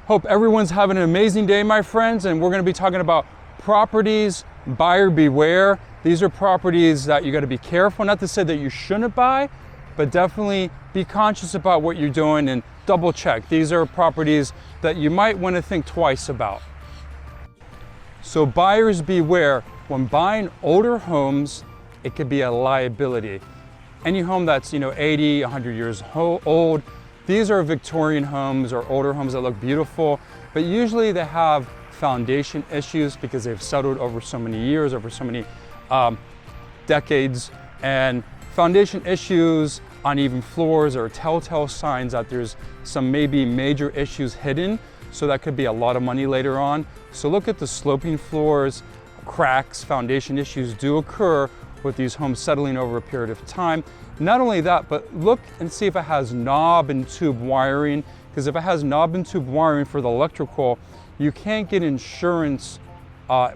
Hope everyone's having an amazing day, my friends, and we're going to be talking about properties, buyer beware. These are properties that you got to be careful, not to say that you shouldn't buy, but definitely be conscious about what you're doing and double check. These are properties that you might want to think twice about. So buyers beware. When buying older homes, it could be a liability. Any home that's 80, 100 years old, these are Victorian homes or older homes that look beautiful, but usually they have foundation issues because they've settled over so many years, over so many decades. And foundation issues, uneven floors are telltale signs that there's some maybe major issues hidden, so that could be a lot of money later on. So look at the sloping floors, cracks, foundation issues do occur with these homes settling over a period of time. Not only that, but look and see if it has knob and tube wiring, because if it has knob and tube wiring for the electrical, you can't get insurance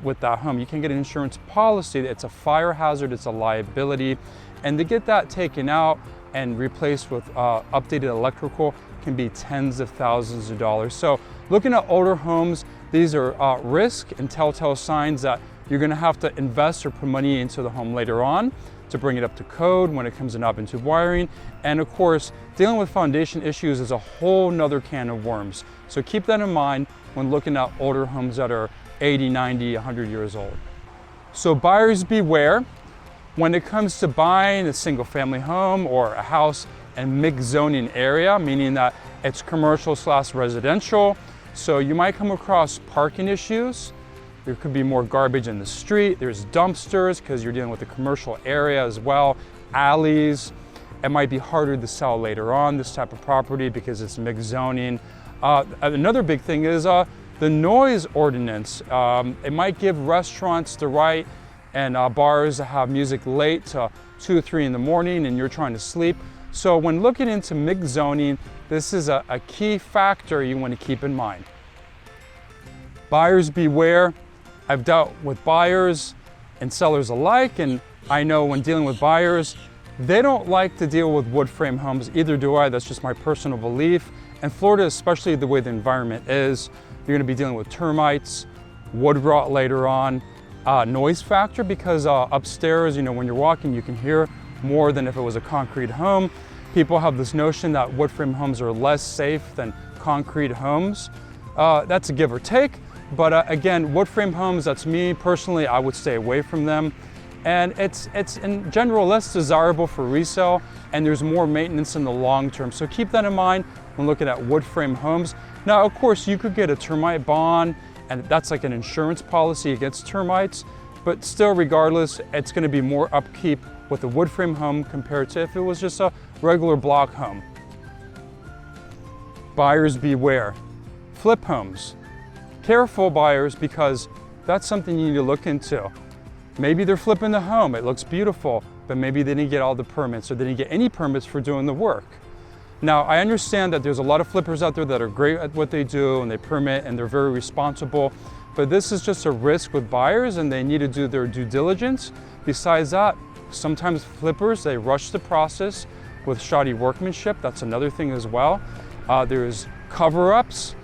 with that home. You can't get an insurance policy. It's a fire hazard, it's a liability. And to get that taken out and replaced with updated electrical can be tens of thousands of dollars. So looking at older homes, these are risk and telltale signs that you're going to have to invest or put money into the home later on to bring it up to code when it comes to knob and tube wiring. And of course, dealing with foundation issues is a whole nother can of worms. So keep that in mind when looking at older homes that are 80, 90, 100 years old. So buyers beware. When it comes to buying a single family home or a house in mixed zoning area, meaning that it's commercial / residential, so you might come across parking issues. There could be more garbage in the street. There's dumpsters because you're dealing with a commercial area as well, alleys. It might be harder to sell later on, this type of property, because it's mixed zoning. Another big thing is the noise ordinance. It might give restaurants the right and bars to have music late to 2 or 3 in the morning and you're trying to sleep. So when looking into mixed zoning, this is a key factor you want to keep in mind. Buyers beware. I've dealt with buyers and sellers alike, and I know when dealing with buyers, they don't like to deal with wood frame homes. Either do I. That's just my personal belief. And Florida, especially the way the environment is, you're going to be dealing with termites, wood rot later on, noise factor, because upstairs, when you're walking, you can hear more than if it was a concrete home. People have this notion that wood frame homes are less safe than concrete homes. That's a give or take. But again, wood frame homes, that's me personally, I would stay away from them. And it's in general less desirable for resale, and there's more maintenance in the long term. So keep that in mind when looking at wood frame homes. Now, of course, you could get a termite bond, and that's like an insurance policy against termites, but still, regardless, it's gonna be more upkeep with a wood frame home compared to if it was just a regular block home. Buyers beware. Flip homes. Careful, buyers, because that's something you need to look into. Maybe they're flipping the home, it looks beautiful, but maybe they didn't get all the permits or they didn't get any permits for doing the work. Now, I understand that there's a lot of flippers out there that are great at what they do and they permit and they're very responsible, but this is just a risk with buyers and they need to do their due diligence. Besides that, sometimes flippers, they rush the process with shoddy workmanship. That's another thing as well. There's cover-ups.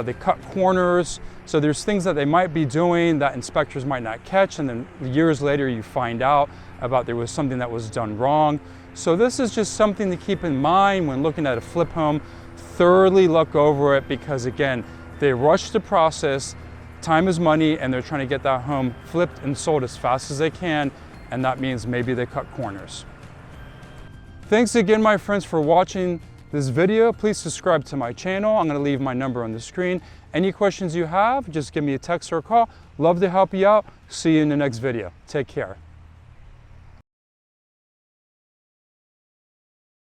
They cut corners, so there's things that they might be doing that inspectors might not catch, and then years later you find out about there was something that was done wrong. So this is just something to keep in mind when looking at a flip home. Thoroughly look over it, because again, they rush the process, time is money, and they're trying to get that home flipped and sold as fast as they can, and that means maybe they cut corners. Thanks again, my friends, for watching this video. Please subscribe to my channel. I'm going to leave my number on the screen. Any questions you have, just give me a text or a call. Love to help you out. See you in the next video. Take care.